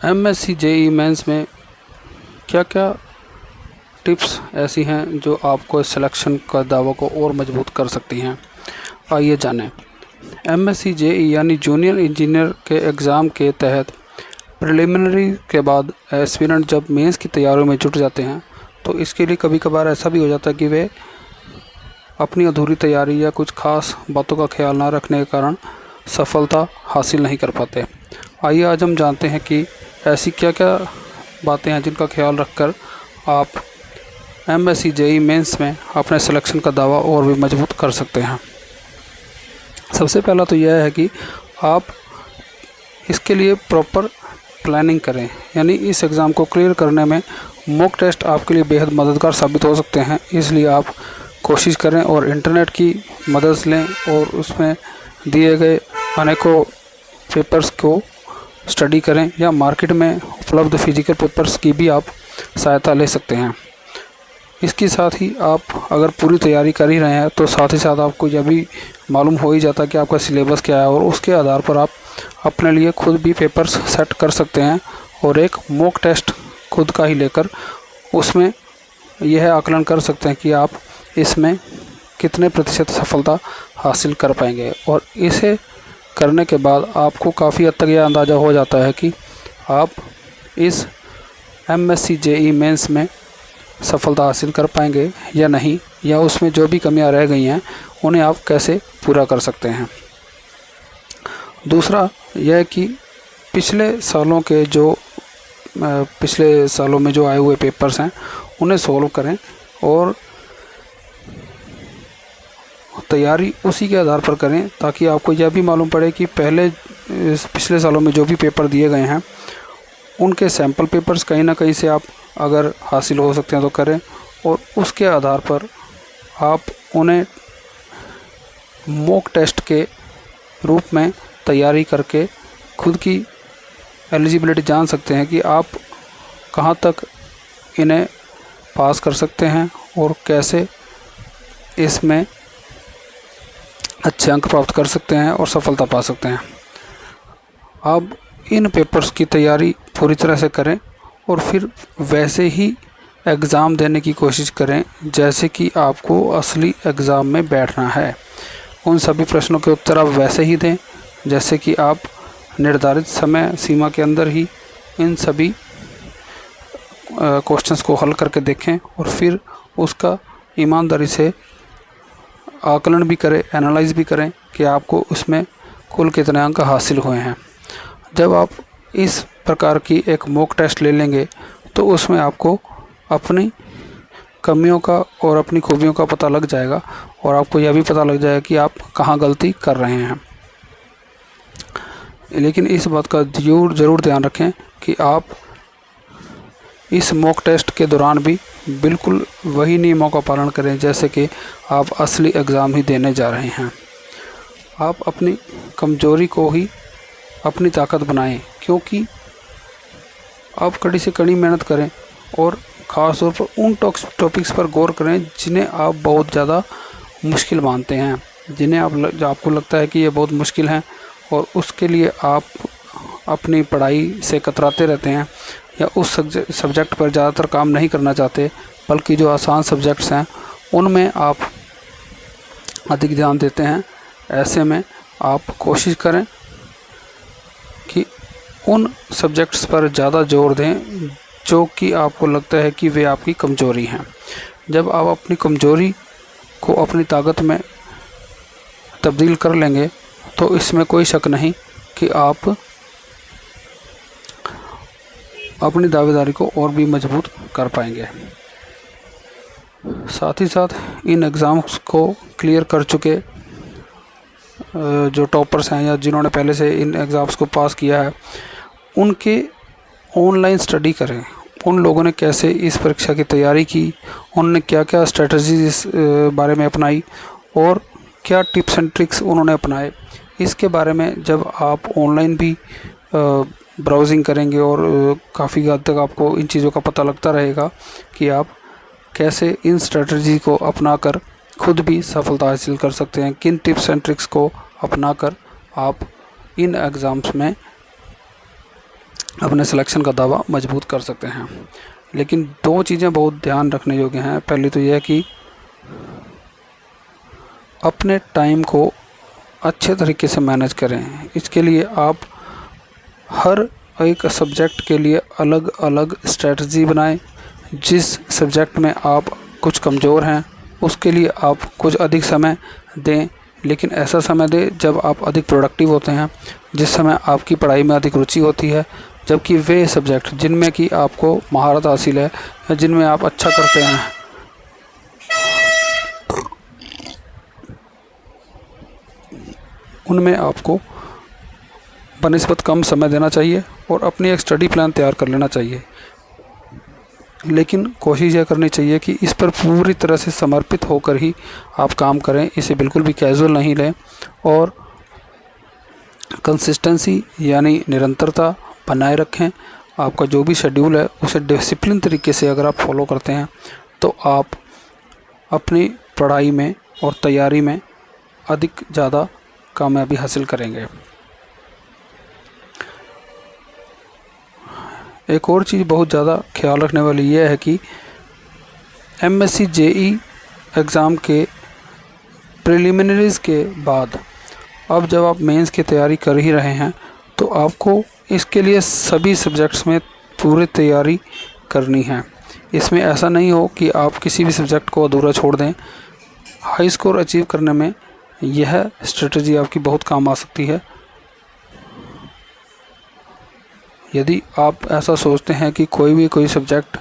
MSc JEE mains में क्या क्या टिप्स ऐसी हैं जो आपको सिलेक्शन का दावा को और मजबूत कर सकती हैं, आइए जानें। एमएससी जेईई यानी जूनियर इंजीनियर के एग्ज़ाम के तहत प्रिलिमिनरी के बाद एस्पिरेंट जब मेंस की तैयारियों में जुट जाते हैं तो इसके लिए कभी कभार ऐसा भी हो जाता है कि वे अपनी अधूरी तैयारी या कुछ खास बातों का ख्याल ना रखने के कारण सफलता हासिल नहीं कर पाते। आइए आज हम जानते हैं कि ऐसी क्या क्या बातें हैं जिनका ख्याल रखकर आप एमएससी जेईई मेंस में अपने सिलेक्शन का दावा और भी मजबूत कर सकते हैं। सबसे पहला तो यह है कि आप इसके लिए प्रॉपर प्लानिंग करें, यानी इस एग्ज़ाम को क्लियर करने में मॉक टेस्ट आपके लिए बेहद मददगार साबित हो सकते हैं। इसलिए आप कोशिश करें और इंटरनेट की मदद लें और उसमें दिए गए अनेकों पेपर्स को स्टडी करें या मार्केट में उपलब्ध फिजिकल पेपर्स की भी आप सहायता ले सकते हैं। इसके साथ ही आप अगर पूरी तैयारी कर ही रहे हैं तो साथ ही साथ आपको यह भी मालूम हो ही जाता है कि आपका सिलेबस क्या है और उसके आधार पर आप अपने लिए खुद भी पेपर्स सेट कर सकते हैं और एक मॉक टेस्ट खुद का ही लेकर उसमें यह आकलन कर सकते हैं कि आप इसमें कितने प्रतिशत सफलता हासिल कर पाएंगे। और इसे करने के बाद आपको काफ़ी हद तक यह अंदाज़ा हो जाता है कि आप इस एमएससी जेईई मेंस में सफलता हासिल कर पाएंगे या नहीं, या उसमें जो भी कमियां रह गई हैं उन्हें आप कैसे पूरा कर सकते हैं। दूसरा यह कि पिछले सालों में जो आए हुए पेपर्स हैं उन्हें सॉल्व करें और तैयारी उसी के आधार पर करें ताकि आपको यह भी मालूम पड़े कि पिछले सालों में जो भी पेपर दिए गए हैं उनके सैम्पल पेपर्स कहीं ना कहीं से आप अगर हासिल हो सकते हैं तो करें और उसके आधार पर आप उन्हें मॉक टेस्ट के रूप में तैयारी करके खुद की एलिजिबिलिटी जान सकते हैं कि आप कहां तक इन्हें पास कर सकते हैं और कैसे इसमें अच्छे अंक प्राप्त कर सकते हैं और सफलता पा सकते हैं। आप इन पेपर्स की तैयारी पूरी तरह से करें और फिर वैसे ही एग्ज़ाम देने की कोशिश करें जैसे कि आपको असली एग्ज़ाम में बैठना है। उन सभी प्रश्नों के उत्तर आप वैसे ही दें जैसे कि आप निर्धारित समय सीमा के अंदर ही इन सभी क्वेश्चंस को हल करके देखें और फिर उसका ईमानदारी से आकलन भी करें, एनालाइज भी करें कि आपको उसमें कुल कितने अंक हासिल हुए हैं। जब आप इस प्रकार की एक मॉक टेस्ट ले लेंगे तो उसमें आपको अपनी कमियों का और अपनी खूबियों का पता लग जाएगा और आपको यह भी पता लग जाएगा कि आप कहाँ गलती कर रहे हैं। लेकिन इस बात का ज़रूर ध्यान रखें कि आप इस मॉक टेस्ट के दौरान भी बिल्कुल वही नियमों का पालन करें जैसे कि आप असली एग्ज़ाम ही देने जा रहे हैं। आप अपनी कमज़ोरी को ही अपनी ताकत बनाएं, क्योंकि आप कड़ी से कड़ी मेहनत करें और ख़ास तौर पर उन टॉपिक्स पर गौर करें जिन्हें आप बहुत ज़्यादा मुश्किल मानते हैं, जिन्हें आपको लगता है कि ये बहुत मुश्किल हैं और उसके लिए आप अपनी पढ़ाई से कतराते रहते हैं या उस सब्जेक्ट पर ज़्यादातर काम नहीं करना चाहते, बल्कि जो आसान सब्जेक्ट्स हैं उनमें आप अधिक ध्यान देते हैं। ऐसे में आप कोशिश करें कि उन सब्जेक्ट्स पर ज़्यादा जोर दें जो कि आपको लगता है कि वे आपकी कमज़ोरी हैं। जब आप अपनी कमज़ोरी को अपनी ताकत में तब्दील कर लेंगे तो इसमें कोई शक नहीं कि आप अपनी दावेदारी को और भी मजबूत कर पाएंगे। साथ ही साथ इन एग्ज़ाम्स को क्लियर कर चुके जो टॉपर्स हैं या जिन्होंने पहले से इन एग्ज़ाम्स को पास किया है उनके ऑनलाइन स्टडी करें। उन लोगों ने कैसे इस परीक्षा की तैयारी की, उन्होंने क्या क्या स्ट्रेटजीज इस बारे में अपनाई और क्या टिप्स एंड ट्रिक्स उन्होंने अपनाए, इसके बारे में जब आप ऑनलाइन भी ब्राउजिंग करेंगे और काफ़ी हद तक आपको इन चीज़ों का पता लगता रहेगा कि आप कैसे इन स्ट्रेटजी को अपनाकर खुद भी सफलता हासिल कर सकते हैं, किन टिप्स एंड ट्रिक्स को अपनाकर आप इन एग्ज़ाम्स में अपने सिलेक्शन का दावा मजबूत कर सकते हैं। लेकिन दो चीज़ें बहुत ध्यान रखने योग्य हैं। पहली तो यह कि अपने टाइम को अच्छे तरीके से मैनेज करें। इसके लिए आप हर एक सब्जेक्ट के लिए अलग अलग स्ट्रेटजी बनाएं। जिस सब्जेक्ट में आप कुछ कमज़ोर हैं उसके लिए आप कुछ अधिक समय दें, लेकिन ऐसा समय दें जब आप अधिक प्रोडक्टिव होते हैं, जिस समय आपकी पढ़ाई में अधिक रुचि होती है। जबकि वे सब्जेक्ट जिनमें कि आपको महारत हासिल है या जिनमें आप अच्छा करते हैं, उनमें आपको बनिस्बत कम समय देना चाहिए और अपनी एक स्टडी प्लान तैयार कर लेना चाहिए। लेकिन कोशिश यह करनी चाहिए कि इस पर पूरी तरह से समर्पित होकर ही आप काम करें। इसे बिल्कुल भी कैजुअल नहीं लें और कंसिस्टेंसी यानी निरंतरता बनाए रखें। आपका जो भी शेड्यूल है उसे डिसिप्लिन तरीके से अगर आप फॉलो करते हैं तो आप अपनी पढ़ाई में और तैयारी में अधिक ज़्यादा कामयाबी हासिल करेंगे। एक और चीज़ बहुत ज़्यादा ख्याल रखने वाली यह है कि MSc JE एग्ज़ाम के प्रिलिमिनरीज़ के बाद अब जब आप मेंस की तैयारी कर ही रहे हैं तो आपको इसके लिए सभी सब्जेक्ट्स में पूरी तैयारी करनी है। इसमें ऐसा नहीं हो कि आप किसी भी सब्जेक्ट को अधूरा छोड़ दें। हाई स्कोर अचीव करने में यह स्ट्रेटजी आपकी बहुत काम आ सकती है। यदि आप ऐसा सोचते हैं कि कोई सब्जेक्ट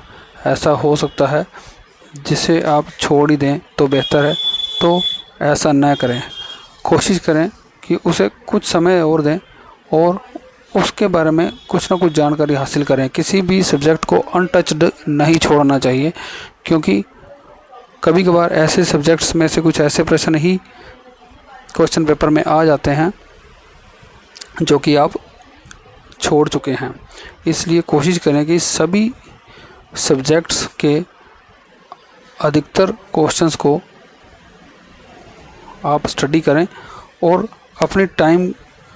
ऐसा हो सकता है जिसे आप छोड़ ही दें तो बेहतर है, तो ऐसा न करें। कोशिश करें कि उसे कुछ समय और दें और उसके बारे में कुछ ना कुछ जानकारी हासिल करें। किसी भी सब्जेक्ट को अनटच्ड नहीं छोड़ना चाहिए, क्योंकि कभी कभार ऐसे सब्जेक्ट्स में से कुछ ऐसे प्रश्न ही क्वेश्चन पेपर में आ जाते हैं जो कि आप छोड़ चुके हैं। इसलिए कोशिश करें कि सभी सब्जेक्ट्स के अधिकतर क्वेश्चंस को आप स्टडी करें और अपनी टाइम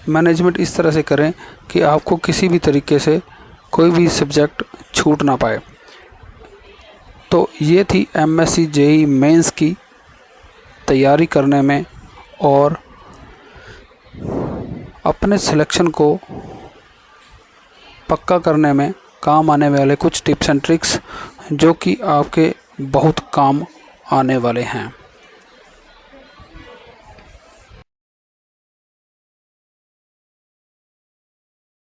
मैनेजमेंट इस तरह से करें कि आपको किसी भी तरीके से कोई भी सब्जेक्ट छूट ना पाए। तो ये थी MSc JE मेंस की तैयारी करने में और अपने सिलेक्शन को पक्का करने में काम आने वाले कुछ टिप्स एंड ट्रिक्स जो कि आपके बहुत काम आने वाले हैं।